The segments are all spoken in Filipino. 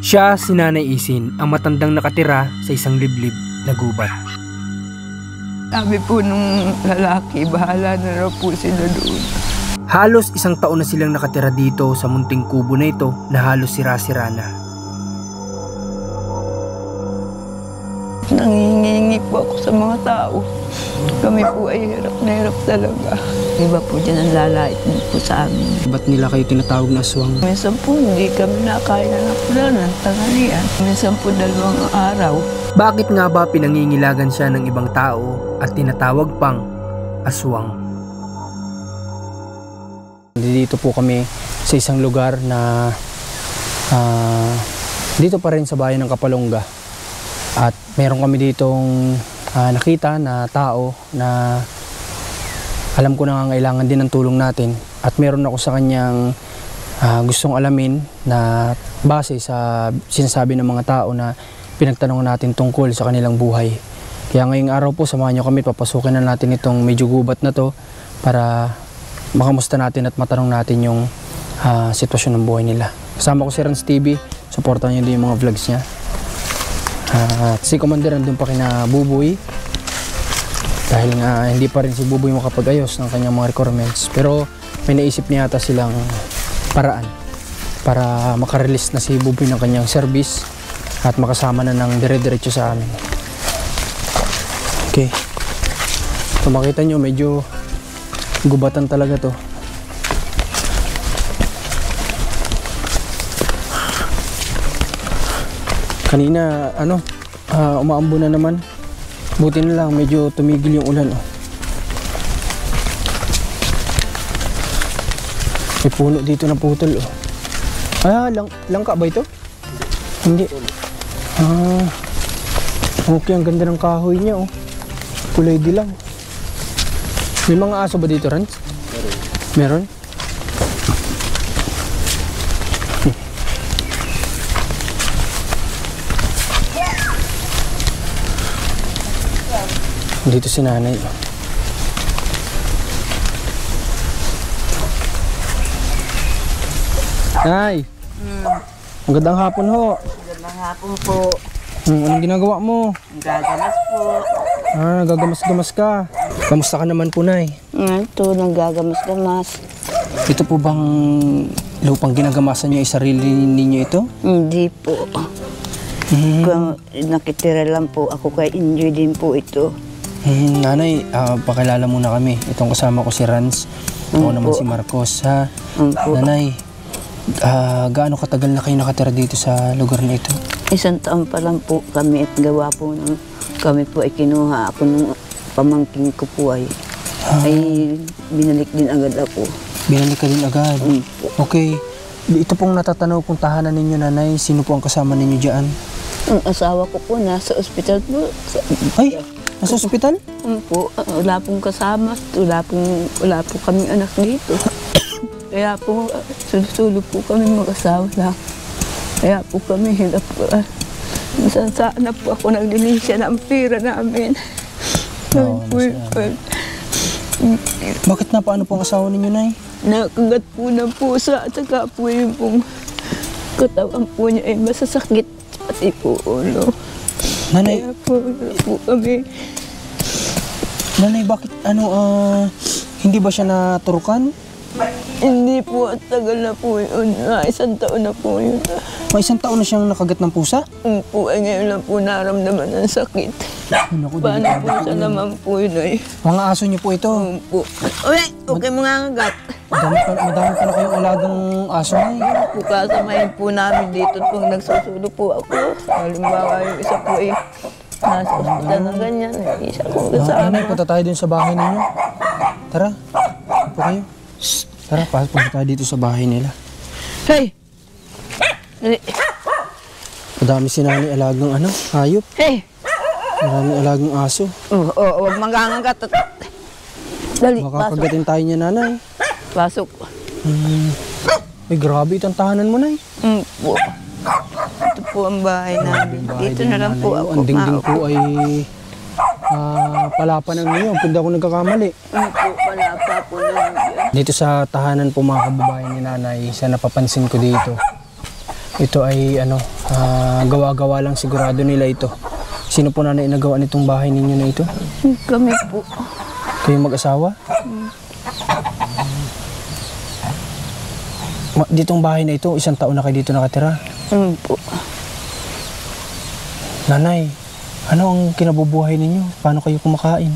Siya si Nanay Isin, ang matandang nakatira sa isang liblib na gubat. Sabi po nung lalaki, bahala na raw po sila doon. Halos isang taon na silang nakatira dito sa munting kubo na ito na halos sira-sira na. Nangingi po ako sa mga tao. Kami po ay hirap na hirap talaga. Iba po dyan ang lalait po sa amin. Ba't nila kayo tinatawag na aswang? Minsan po hindi kami nakain na pula ng tanghalian. Minsan po 2 araw. Bakit nga ba pinangingilagan siya ng ibang tao at tinatawag pang aswang? Dito po kami sa isang lugar na dito pa rin sa bayan ng Kapalonga. At meron kami ditong nakita na tao na alam ko na kailangan din ng tulong natin. At meron ako sa kanyang gustong alamin na base sa sinasabi ng mga tao na pinagtanong natin tungkol sa kanilang buhay. Kaya ngayong araw po, samahan nyo kami, papasukin na natin itong medyo gubat na to para makamusta natin at matanong natin yung sitwasyon ng buhay nila. Kasama ko si Rans TV, supportan nyo din yung mga vlogs niya. At si Commander nandun pa kina Buboy dahil nga hindi pa rin si Buboy makapag-ayos ng kanyang mga requirements, pero may naisip niya yata silang paraan para makarelease na si Buboy ng kanyang service at makasama na ng dire-diretso sa amin. Okay, so makita nyo medyo gubatan talaga to. Kanina umaambo na naman. Buti na lang medyo tumigil yung ulan. May puno dito na putol. Langka ba ito? Hindi. Okay, ang ganda ng kahoy niya. Kulay dilaw. May mga aso ba dito, Rans? Meron? Dito si Nanay. Nay! Magandang hapon ho. Magandang hapon po. Anong ginagawa mo? Gagamas po. Gagamas-gamas ka. Kamusta ka naman po, Nay? Ito, naggagamas-gamas. Ito po bang lupang ginagamasan niyo ay sarili ninyo ito? Hindi po. Kung nakitira lang po ako, kay enjoy din po ito. Nanay, pakilala muna kami. Itong kasama ko si Rans. Ako naman si Marcos, ha? Nanay, gaano katagal na kayo nakatira dito sa lugar na ito? 1 taon pa lang po kami at gawa po ng kami po ay kinuha ako ng pamangking ko po ay binalik din agad ako. Binalik ka din agad? Okay. Ito pong natatanaw kong tahanan ninyo, Nanay. Sino po ang kasama ninyo dyan? Ang asawa ko po nasa ospital po. Ay! Nasa ospital? Po, wala pong kasama. Wala po kami anak dito. Kaya po, sulog po kami mag-asawa lang. Kaya po kami hirap po. Saan na po ako naglilisya ng pira namin. Bakit na paano po ang asawa ninyo, Nay? Nakagat po ng pusa at saka po yung pong katawan po niya ay masasakit. Pati po ulo. Nanay, kaya po kami. Nanay, bakit hindi ba siya naturukan? Hindi po, at tagal na po yun. 1 taon na po yun. May 1 taon na siyang nakagat ng pusa? Po, ay ngayon lang po naramdaman ng sakit. Paano po siya naman po yun ay? Mga aso niyo po ito? Po. Uy, okay mga ngagat. Madami pa na kayong alagang aso, Nay. Po, kasamahin po namin dito pag nagsusulo po ako. Halimbawa yung isa po ay nasa ospital na ganyan. Isa po kasama. Nanay, punta tayo dun sa bahay ninyo. Tara, po kayo. Tara, punta tayo dito sa bahay nila. Hey! Madami si Nanay alagang hayop. Hey! Maraming alagang aso. Huwag mangangagat. Dali, makakagatin tayo niya, Nanay. Pasok. Ay, grabe itong tahanan mo, Nay. Po. Ito po ang bahay namin. Dito na lang po ako. Ang dingding po ay palapa ng niyo. Kung ako nagkakamali. Po, palapa po lang. Dito sa tahanan po mga kababayan ni Nanay, sa napapansin ko dito. Ito ay gawa-gawa lang sigurado nila ito. Sino po nanay nagawa nitong bahay ninyo na ito? Kami po. Kayong mag-asawa? Ditong bahay na ito, isang taon na kayo dito nakatira? Po. Nanay, ano ang kinabubuhay ninyo? Paano kayo kumakain?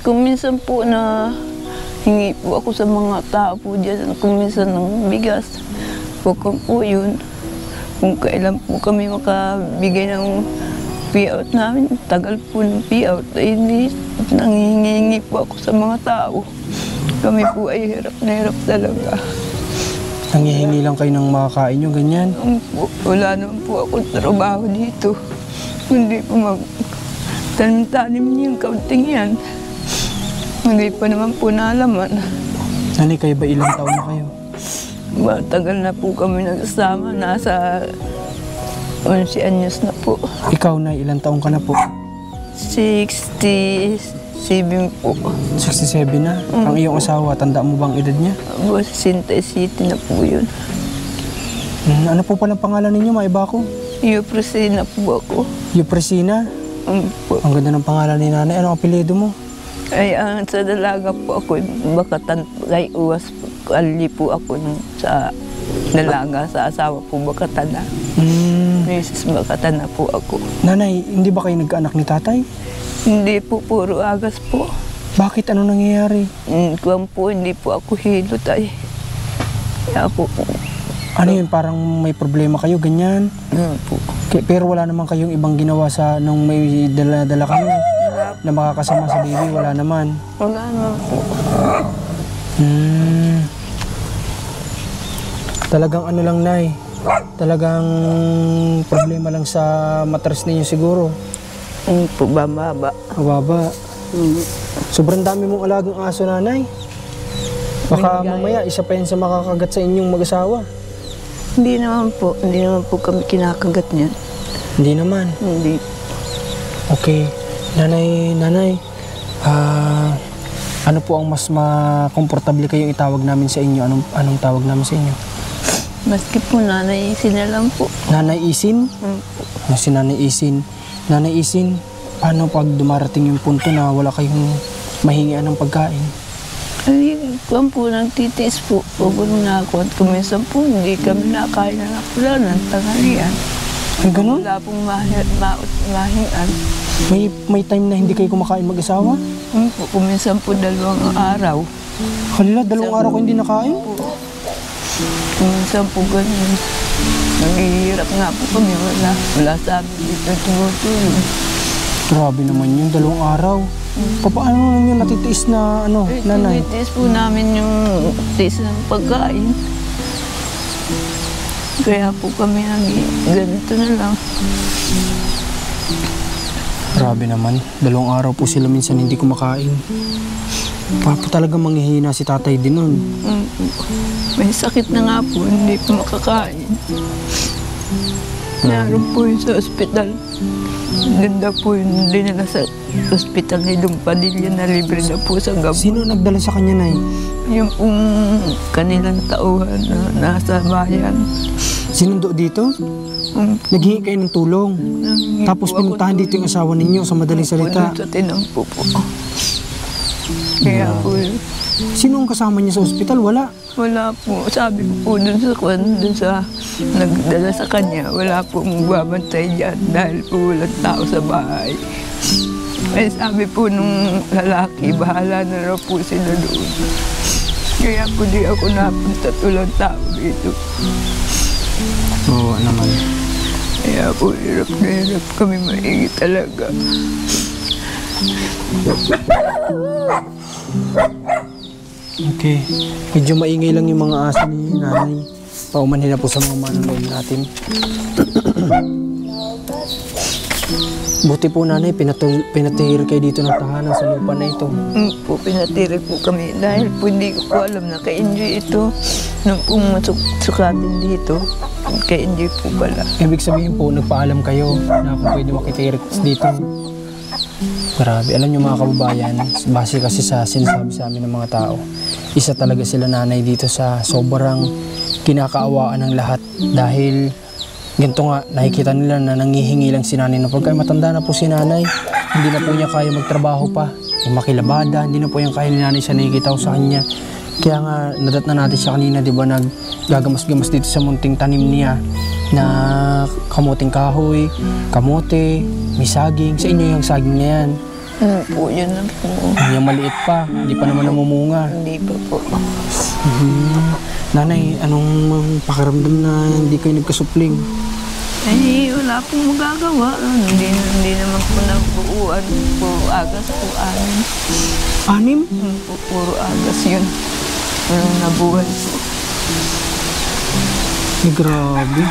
Kung minsan po na hingi po ako sa mga tao po dyan, kung minsan ng bigas, huwag po yun. Kung kailan po kami makabigay ng payout namin, tagal po ng payout, ay nangihingi po ako sa mga tao. Kami po ay hirap na hirap talaga. Nangihingi lang kayo ng makakain nyo, ganyan? Wala naman po ako trabaho dito. Hindi po magtanim-tanim yung kaunting yan. Hindi pa naman po nalaman. Nanay, kayo ba ilang taon na kayo? Matagal na po kami nagsama. Nasa 11 anyos na po. Ikaw na, ilang taon ka na po? 67 po. 67 na? Ang iyong asawa, tanda mo bang edad niya? 67 na po yun. Ano po palang pangalan ninyo, maiba ko? Euprosina po ako. Euprosina? Po. Ang ganda ng pangalan ni nanay. Anong apelyido mo? Ay, sa dalaga po ako, Bakatan, kay Uwas po. Ali po ako sa dalaga, sa asawa po Bakatan na. Mrs. Bakatan na po ako. Nanay, hindi ba kayo nagkaanak ni tatay? Hindi po, puro agas po. Bakit? Ano nangyayari? Kuwan po, hindi po ako hilot ay. Kaya po. Ano yun? Parang may problema kayo, ganyan? Po. Pero wala naman kayong ibang ginawa sa nung may dala-dala kayo na makakasama sa baby, wala naman. Wala naman po. Talagang ano lang, Nay. Talagang problema lang sa matras ninyo siguro. Po, baba. Mababa. Sobrang dami mong alagang aso, Nanay. Baka mamaya, isa pa yan sa makakagat sa inyong mag-asawa. Hindi naman po kami kinakagat niyan. Hindi naman. Hindi. Okay. Nanay, ano po ang mas makomportable kayong itawag namin sa inyo? Anong tawag namin sa inyo? Maski po nanay Isin na lang po. Nanay Isin? Si Nanay Isin. Nanay Isin, paano pag dumarating yung punto na wala kayong mahingian ng pagkain? Ay, kuwan po, nagtitiis po. Huwag na ako. At kuminsan po, hindi kami nakain na nakula ng tanghalian. Ay, ganun? Wala pong mahingan. May time na hindi kayo kumakain mag-asawa? Kuminsan po 2 araw. Hala, 2 araw ko hindi nakain? Kuminsan po ganun. Naghihirap nga po kami. Wala sa amin dito tumutulong. Grabe naman yun, 2 araw. Paano naman yung natitiis na nanay? Tinitiis po namin yung tiis ng pagkain. Kaya po kami ganito na lang. Grabe naman, 2 araw po sila minsan hindi kumakain. Talagang manghihina si tatay din nun. May sakit na nga po, hindi po makakain. Naroon po yun sa ospital. Ganda po yun, dinala sa ospital ni Dong Padilla na libre na po sa gamot. Sino nagdala sa kanya, Nay? Yung pong kanilang tauhan na nasa bayan. Sinundo dito? Naghingi kayo ng tulong. Tapos pinuntahan dito yung asawa ninyo sa madaling salita. Sa tinampo po. Kaya po yun. Sino ang kasama niya sa ospital? Wala. Wala po. Sabi ko po dun sa nagdala sa kanya, wala po magbabantay dyan dahil po walang tao sa bahay. Ay sabi po nung lalaki, bahala na raw po sila doon. Kaya po di ako napunta tulang tao dito. Oo naman. Kaya po hirap na hirap kami maigi talaga. Okay. Medyo maingay lang yung mga aso ni nanay. Paumanhin na po sa mga manonood natin. Buti po nanay, pinatihir kayo dito ng tahanan sa lupa na ito. Po, pinatirik po kami dahil po hindi ko po alam na ka-enjoy ito. Nung po sukatin dito, ka-enjoy po pala. Ibig sabihin po, nagpaalam kayo na kung pwede makitirik dito. Grabe. Alam niyo mga kababayan, base kasi sa sinasabi sa amin ng mga tao, isa talaga sila nanay dito sa sobrang kinakaawaan ng lahat dahil Ganito nga, nakikita nila na nangihingi lang si nanay. Pagka matanda na po si nanay, hindi na po niya kaya magtrabaho pa. Yung makilabada, hindi na po yung kaya ni nanay sa nakikita ko sa kanya. Kaya nga, nadat na natin siya kanina, di ba, naggagamas-gamas dito sa munting tanim niya na kamuting kahoy, kamote, may saging. Sa inyo yung saging na yan. Ano po, yun na po. Yung maliit pa, hindi pa naman namumunga. Hindi pa po. Nanay, anong pakiramdam na hindi kayo nagkasupling? Eh, wala pong magagawa. Hindi naman po nagbuuan. Puro agas po amin. 6? Puro agas yun. Walang nabuhay po. Ay, grabe.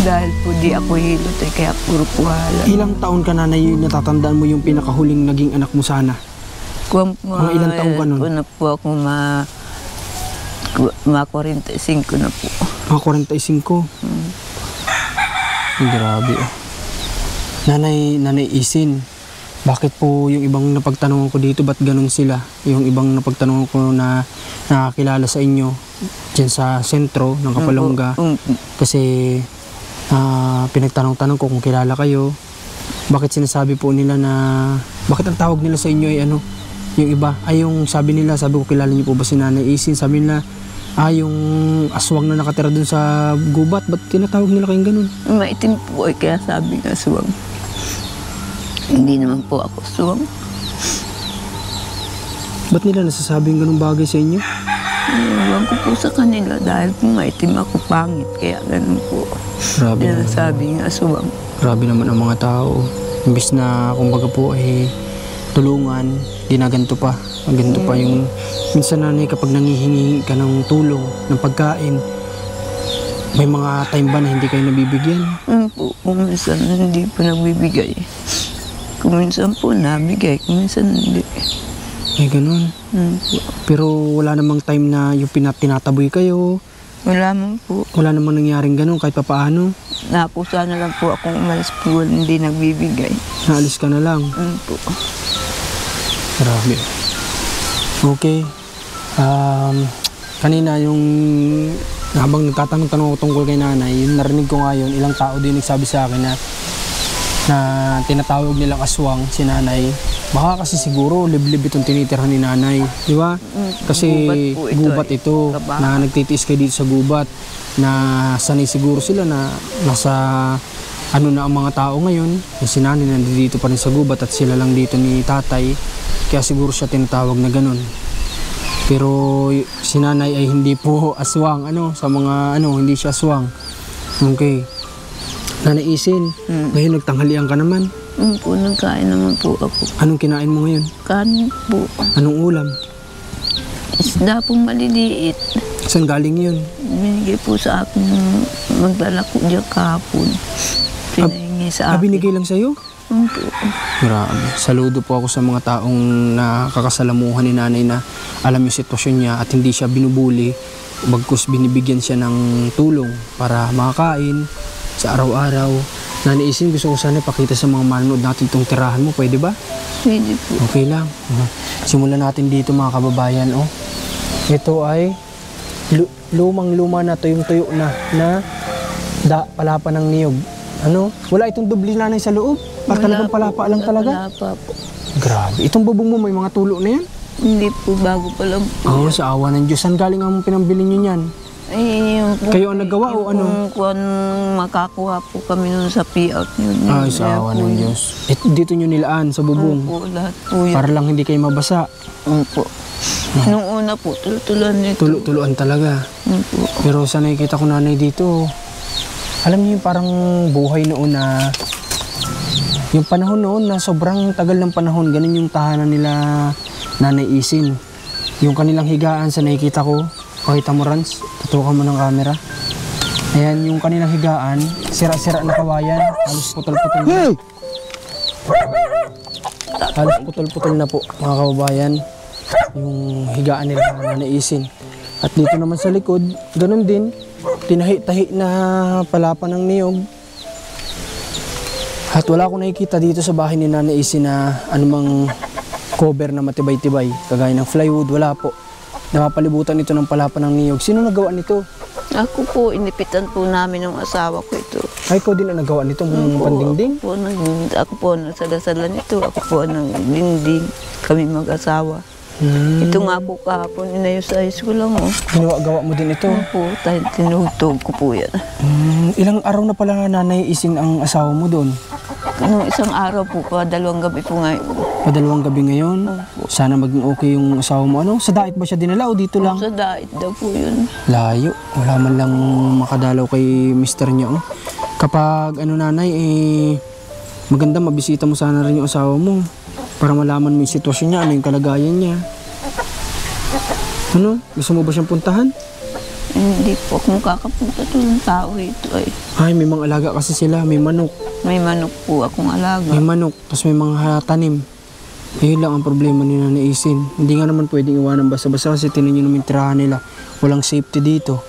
Dahil po di ako hilot eh, kaya puro puhala. Ilang taon ka nanay natatandaan mo yung pinakahuling naging anak mo sana? Mga ilang taon ka nun? Na po ako ma 45 na po. Mga 45? Ay, grabe oh. Nanay Isin, bakit po yung ibang napagtanungan ko dito, ba't ganun sila? Yung ibang napagtanungan ko na nakakilala sa inyo dyan sa sentro ng Kapalongga. Kasi pinagtanong-tanong ko kung kilala kayo. Bakit sinasabi po nila na, bakit ang tawag nila sa inyo ay ano? Yung iba, ay yung sabi nila, sabi ko kilala niyo po ba si Nanay Isin? Sabi nila, yung aswang na nakatira dun sa gubat, ba't tinatawag nila kayong ganun? Maitim po eh, kaya sabi nga aswang. Hindi naman po ako aswang. Ba't nila nasasabing ganung bagay sa inyo? Ewan ko po sa kanila dahil po maitim ako pangit, kaya ganun po. Grabe Yan naman. ang sabi nga aswang. Grabe naman ang mga tao. Imbis na kumbaga po ay tulungan, ginaganto pa. Ganito pa yung minsan nanay kapag nangihingi ka ng tulong, ng pagkain, may mga time ba na hindi kayo nabibigyan? Po, kung minsan hindi po nagbibigay. Kung minsan po nabigay, kung minsan hindi. Ay ganun. Po. Pero wala namang time na yung tinataboy kayo, Wala man po. wala namang nangyaring ganun kahit papaano. Napusa na lang po akong umalis po, hindi nagbibigay. Naalis ka na lang. Po. Grabe. Okay. Kanina yung habang nagtatanong-tanong ako tungkol kay nanay, yung narinig ko ngayon, ilang tao din nagsabi sa akin na tinatawag nilang aswang si nanay. Baka kasi siguro liblib itong tinitirhan ni nanay, di ba? Kasi gubat ito na nagtitiis kayo dito sa gubat, na sanay siguro sila na nasa ano na ang mga tao ngayon, si nanay nandito pa rin sa gubat at sila lang dito ni tatay, kaya siguro siya tinatawag na ganun. Pero si nanay ay hindi po aswang, sa mga hindi siya aswang. Okay. Nanay Isin, ngayon nagtanghalian ka naman. Po, nagkain naman po ako. Anong kinain mo ngayon? Kanin po. Anong ulam? Isda pong maliliit. Saan galing yun? Binigay po sa akin ng magdala ko diyan kahapon. Pinahingi sa akin. Binigay lang sa'yo? Po. Grabe. Saludo po ako sa mga taong nakakasalamuhan ni nanay na alam yung sitwasyon niya at hindi siya binubuli. Bagkus binibigyan siya ng tulong para makakain sa araw-araw. Nanay Isin, gusto ko sana ipakita sa mga manonood natin itong tirahan mo. Pwede ba? Pwede po. Okay lang. Simulan natin dito mga kababayan. Ito ay lumang-luma na, tuyong-tuyo na palapa ng niyog. Wala itong dubli nanay sa loob? Talagang palapa lang talaga? Palapa po. Grabe. Itong bubong mo may mga tulo na yan? Hindi po, bago pa lang po. Sa awa ng Diyos. Saan galing ang pinambili nyo yan? Kayo ang naggawa o ano? Kung makakuha po kami nun sa payout yun. Sa awa ng Diyos. Dito nyo nilaan sa bubong? Po, lahat po yun. Para lang hindi kayo mabasa? Po. Nung una po, tulo-tuloan nito. Tulo-tuloan talaga? Po. Pero sa nakikita ko nanay dito, alam niyo yung parang buhay noon na yung panahon noon na sobrang tagal ng panahon, ganun yung tahanan nila Nanay Isin. Yung kanilang higaan sa nakikita ko, pakita mo Rans, tutukan mo ng camera. Ayan, yung kanilang higaan, sira-sira na kawayan, halos putol-putol na. Halos putol-putol na po mga kababayan, yung higaan nila Nanay Isin. At dito naman sa likod, ganun din, tinahi-tahi na palapa ng niyog. At wala akong nakikita dito sa bahay ni Nanay Isin na anumang cover na matibay-tibay, kagaya ng plywood, wala po. Napapalibutan ito ng palapa ng niyog. Sino nagawa nito? Ako po, inipitan po namin ng asawa ko ito. Ay, ikaw din ang nagawa nitong pandingding? Ako po nagsalasala nito. Ako po ng dingding. Kami mag-asawa. Ito nga po kahapon, inayos-ayos ko lang. Gawa mo din ito? Opo, tinutog ko po yan. Ilang araw na pala Nanay Isin ang asawa mo doon? Nung isang araw po, dalawang gabi po ngayon. Padalawang gabi ngayon? Sana maging okay yung asawa mo. Ano? Sa dait ba siya dinala o dito lang? Sa dait daw po yun. Layo. Wala man lang makadalaw kay mister niya. Kapag Nanay, maganda mabisita mo sana rin yung asawa mo. Para malaman mo yung sitwasyon niya, ano yung kalagayan niya. Ano? Gusto mo ba siyang puntahan? Hindi po ako makakapunta to ng tao ito ay. Ay, may mga alaga kasi sila. May manok. May manok po akong alaga. May manok. Tapos may mga tanim. Ayun lang ang problema ni Nanay Isin. Hindi nga naman pwedeng iwanan basta-basta kasi tinan nyo naman tirahan nila. Walang safety dito.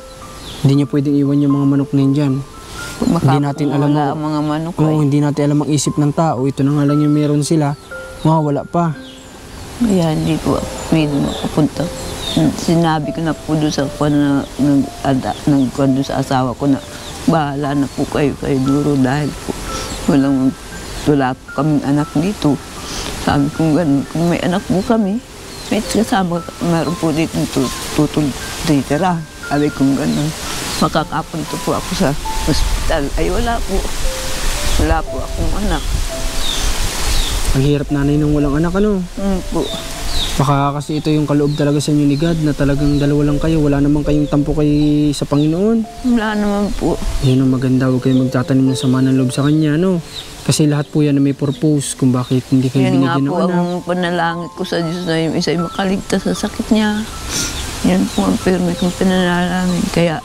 Hindi niya pwedeng iwan yung mga manok na yun dyan. Hindi natin alam ang mga manok ay. Hindi natin alam ang isip ng tao. Ito na nga lang yung meron sila. Wala pa. Kaya hindi po pwede makapunta. Sinabi ko na po doon sa doon sa asawa ko na bahala na po kayo duro dahil po wala po kaming anak dito. Sabi ko gano'n, kung may anak po kami, may kasama, meron po dito titira. Sabi ko gano'n, makakapunta po ako sa hospital. Ay wala po akong anak. Ang hirap Nanay nung walang anak, ano? Po. Baka kasi ito yung kaloob talaga sa inyo ni God na talagang dalawa lang kayo. Wala namang kayong tampo kay sa Panginoon. Wala naman po. Yun ang maganda. Huwag kayong magtatanim ng sama ng loob sa Kanya, no? Kasi lahat po yan na may purpose kung bakit hindi kayo binigyan ng anak. Yan nga po ang panalangit ko sa Diyos na yung isa ay makaligtas sa sakit niya. Yan po ang pirmi kong pinanalangin. Kaya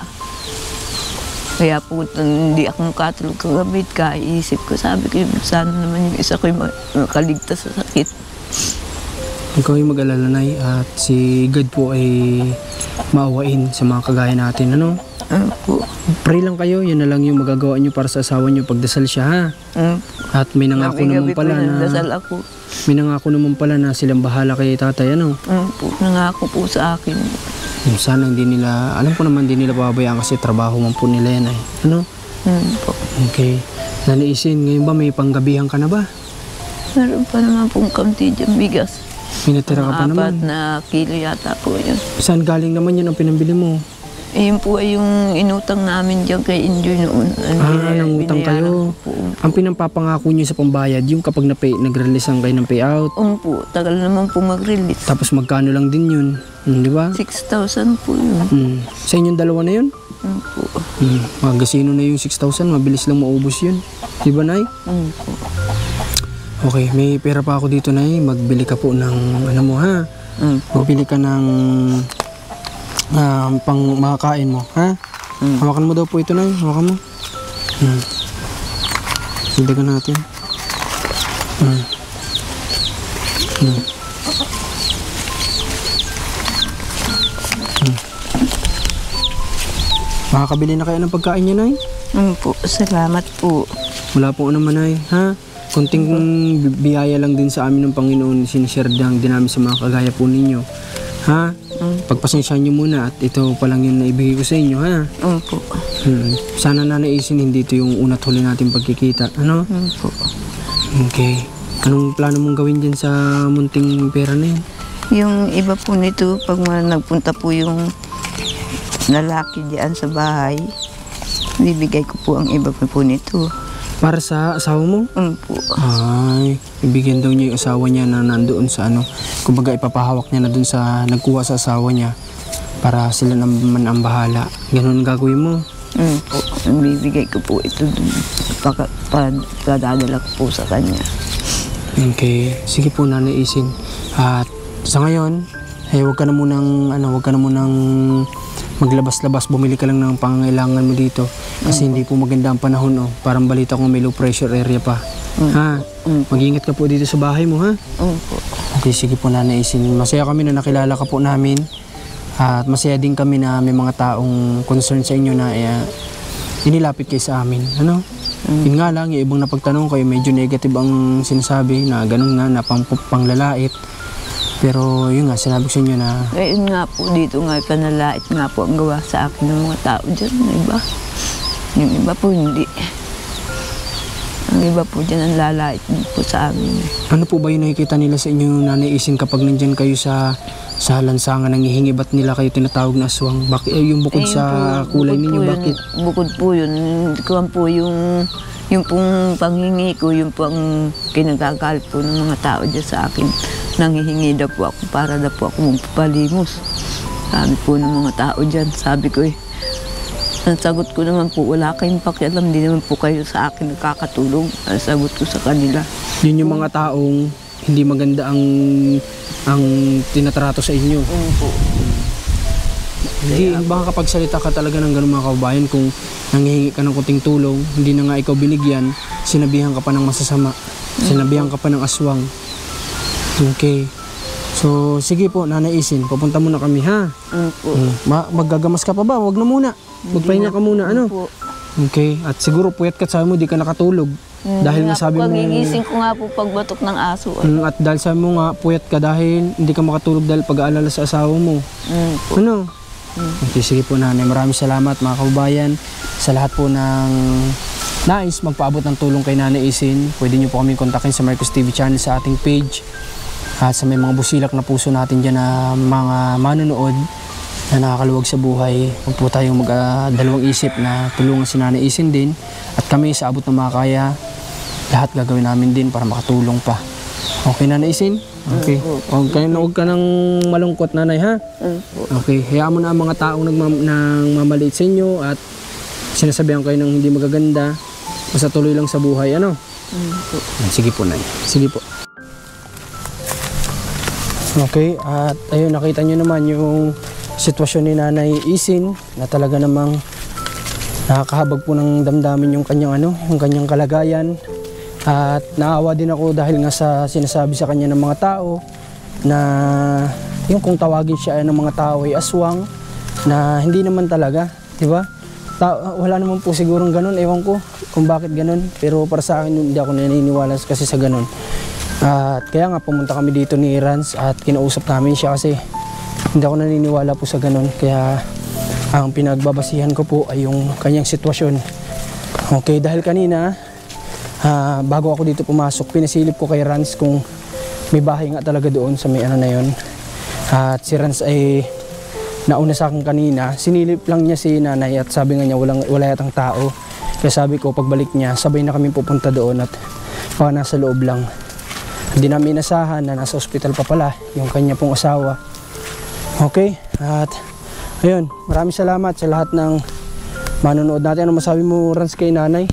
po hindi ako makatulog kagabi. Kaisip ko, sabi ko, sana naman yung isa ko yung makaligtas sa sakit. Ikaw yung mag-alala Nay, at si God po ay maawain sa mga kagaya natin, ano? Po. Pray lang kayo, yan na lang yung magagawa nyo para sa asawa nyo pagdasal siya, ha? At may nangako naman pala na may nangako naman pala na silang bahala kay tatay, ano? Po, nangako po sa akin. Sana hindi nila, alam ko naman hindi nila pabayaan kasi trabaho man po nila yan ay, ano? Po. Okay. Nanay Isin, ngayon ba may panggabihan ka na ba? Meron pa naman pong kamti dyan bigas. Pinatira ka pa naman. 4 na kilo yata po yun. Saan galing naman yan ang pinambili mo? Yun po ay yung inutang namin dyan kay Enjoy noon. Nangutang kayo. Ang pinampapangako nyo sa pambayad, yung kapag nag-release kayo ng payout. Po, tagal naman po mag-release. Tapos magkano lang din yun, di ba? 6,000 po yun. Sa inyong dalawa na yun? Po. Magasino na yung 6,000, mabilis lang maubos yun. Di ba, Nay? Po. Okay, may pera pa ako dito, Nay. Magbili ka po ng, ano mo, ha? Magbili ka ng pang makakain mo, ha? Hawakan mo daw po ito, Nay. Hawakan mo. Sindagan natin. Makakabili na kayo ng pagkain niya, Nay? Po, salamat po. Wala po naman, Nay, ha? Kunting biyaya lang din sa amin ng Panginoon, sinishare din namin sa mga kagaya po ninyo. Ha? Pagpasensyahan nyo muna at ito pa lang yung naibigay ko sa inyo, ha? Po. Sana Nanay Isin, hindi ito yung una't huli natin pagkikita, ano? Po. Okay. Anong plano mong gawin dyan sa munting pera na yun? Yung iba po nito, pag nagpunta po yung lalaki diyan sa bahay, bibigay ko po ang iba po nito. Para sa asawa mo? Po. Ay, ibigyan daw niya yung asawa niya na nandoon sa ano. Kumbaga ipapahawak niya na doon sa nagkuha sa asawa niya para sila naman ang bahala. Ganun gagawin mo? Po. Bibigay ko po ito doon. Padadala ko po sa kanya. Okay. Sige po, Nanay Isin. At sa ngayon, huwag ka na munang maglabas-labas, bumili ka lang ng pangangailangan mo dito kasi hindi po maganda ang panahon, parang balita ko may low pressure area pa. Ha? Mag-ingat ka po dito sa bahay mo, ha? Okay, sige po, Nanay Isin. Masaya kami na nakilala ka po namin at masaya din kami na may mga taong concern sa inyo na inilapit kayo sa amin, ano? Yun nga lang, yung ibang napagtanong kayo medyo negative ang sinasabi na ganun nga, na panglalait. Pero yun nga, sinabi ko sa inyo na Ngayon nga po, dito nga panalait nga po ang gawa sa akin ng mga tao dyan. Yung iba po hindi. Ang iba po dyan ang lalait po sa amin. ano po ba yung nakikita nila sa inyo, Nanay Isin, kapag nandyan kayo sa lansangan, nangihingi, ba't nila kayo tinatawag na aswang? Yung bukod Eh, sa yun kulay bukod ninyo, po yun, bakit? Bukod po yun. Kuwan po yung pong panghingi ko, yung pong kinagagalit po ng mga tao dyan sa akin. Nanghihingi daw po ako para daw po ako magpapalimos. Sabi po ng mga tao dyan, sabi ko ang sagot ko naman po, wala kayong pakialam, hindi naman po kayo sa akin nakakatulong. Ang sagot ko sa kanila. Yun yung mga taong hindi maganda ang tinatrato sa inyo. Po. Hindi, baka kapag salita ka talaga ng ganun mga kababayan, kung nanghihingi ka ng kunting tulong, hindi na nga ikaw binigyan, sinabihan ka pa ng masasama, sinabihan ka pa ng aswang. Okay. So, sige po, Nanay Isin, pupunta muna kami, ha? Po. Maggagamas ka pa ba? Wag na muna. Magpahinga ka muna, ano? Po. Okay. At siguro puyat ka, sabi mo, di ka nakatulog. Dahil nga sabi mo... Pagigising ko nga po pagbatok ng aso. At dahil sabi mo nga, puyat ka dahil hindi ka makatulog dahil pag-aalala sa asawa mo. Po. Ano? Okay, sige po, Nanay. Maraming salamat mga kababayan sa lahat po ng nais magpaabot ng tulong kay Nanay Isin. Pwede nyo po kami kontakin sa Marcos TV channel sa ating page. At sa may mga busilak na puso natin dyan na mga manonood na nakakaluwag sa buhay, huwag po tayong dalawang isip na tulungan si Nanay Isin din. At kami sa abot ng mga kaya, lahat gagawin namin din para makatulong pa. Okay, Nanay Isin? Okay. Huwag ka nang malungkot, Nanay, ha? Okay. Hayaan mo na ang mga taong nagmamaliit sa inyo at sinasabihan kayo ng hindi magaganda. Basta tuloy lang sa buhay, ano? Sige po, Nay. Sige po. Okay, at ayun, nakita nyo naman yung sitwasyon ni Nanay Isin na talaga namang nakakahabag po ng damdamin yung kanyang kalagayan. At naawa din ako dahil nga sa sinasabi sa kanya ng mga tao na yung kung tawagin siya ng mga tao ay aswang, na hindi naman talaga, di ba? Wala naman po sigurong ganun, ewan ko kung bakit ganun, pero para sa akin hindi ako naniniwala kasi sa ganun. At kaya nga pumunta kami dito ni Rans at kinausap namin siya kasi hindi ako naniniwala po sa ganun. Kaya ang pinagbabasihan ko po ay yung kanyang sitwasyon. Okay, dahil kanina bago ako dito pumasok, pinasilip ko kay Rans kung may bahay nga talaga doon sa may na yun. At si Rans ay nauna sa akin kanina, sinilip lang niya si Nanay at sabi nga niya wala yatang tao. Kaya sabi ko pagbalik niya, sabay na kami pupunta doon at nasa loob lang. Hindi namin inasahan na nasa ospital pa pala yung kanya pong asawa. Okay, at ayun, maraming salamat sa lahat ng manonood natin. Ano masabi mo, Rans, kay Nanay?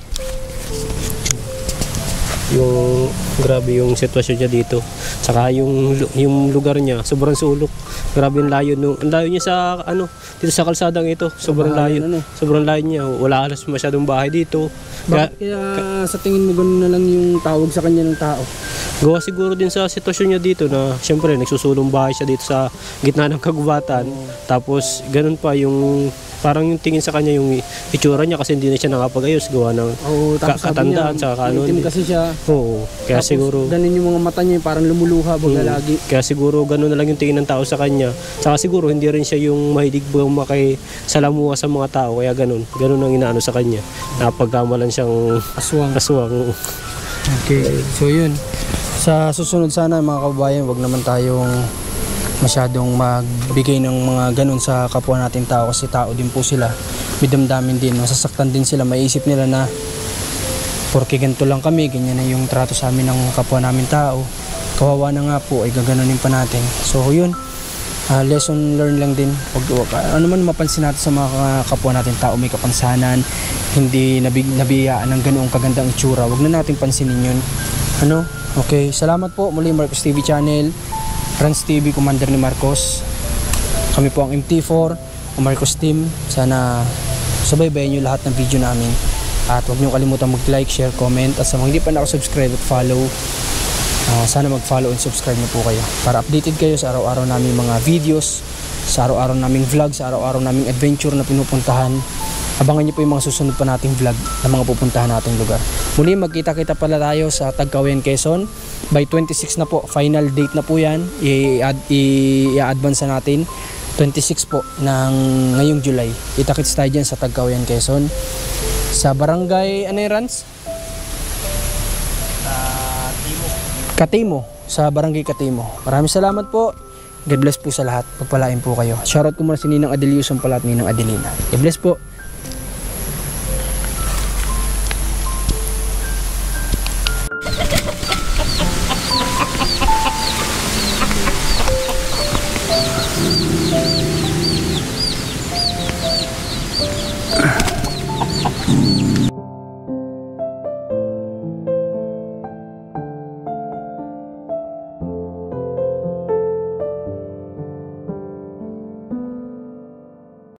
Yung grabe yung sitwasyon niya dito, saka yung lugar niya sobrang sulok, grabe yung layo ang layo niya sa dito sa kalsadang ito, sobrang layo, sobrang layo niya, wala alas masyadong bahay dito. Bakit kaya sa tingin mo ganun na lang yung tawag sa kanya ng tao? Gawa siguro din sa sitwasyon niya dito na siyempre nagsusulong bahay siya dito sa gitna ng kagubatan. Tapos ganun pa yung parang yung tingin sa kanya yung itsura niya kasi hindi na siya nakapag-ayos gawa ng katandaan sa kanon. Itim kasi siya. Oo, kaya Tapos, siguro ganun yung mga mata niya parang lumuluha lagi. kaya siguro ganun na lang yung tingin ng tao sa kanya. Saka siguro hindi rin siya yung mahilig makisalamuha sa mga tao, kaya ganun ang inaano sa kanya. Napagkamalan siyang aswang. Okay, so yun. Sa susunod sana mga kababayan, wag naman tayong masyadong magbigay ng mga ganun sa kapwa natin tao kasi tao din po sila. May damdamin din, masasaktan din sila, maiisip nila na porke ganito lang kami, ganyan na yung trato sa amin ng kapwa namin tao. Kawawa na nga po, ay gaganunin pa natin. So yun, lesson learned lang din. Ano man mapansin natin sa mga kapwa natin tao, may kapansanan, hindi nabiyaan ng ganoong kagandang itsura, wag na natin pansinin yun. Okay, salamat po muli Marcos TV channel, Rans TV, Commander ni Marcos. Kami po ang MT4 o Marcos team. Sana subaybayan nyo lahat ng video namin. At huwag nyo kalimutan mag-like, share, comment. At sa mga hindi pa nakasubscribe at follow, sana mag-follow and subscribe na po kayo para updated kayo sa araw-araw naming mga videos, sa araw-araw naming vlog, sa araw-araw naming adventure na pinupuntahan. Abangan niyo po yung mga susunod pa nating vlog na mga pupuntahan nating lugar. Muli magkita-kita pala tayo sa Tagkawayan, Quezon. By 26 na po, final date na po yan. I-advance na natin. 26 po ng ngayong July. Kita-kits tayo dyan sa Tagkawayan, Quezon. Sa barangay, ano yung Rans? Katimo. Sa barangay Katimo. Maraming salamat po. God bless po sa lahat. Pagpalain po kayo. Shoutout ko muna si Ninang Adeliuson pala at Ninang Adelina. God bless po.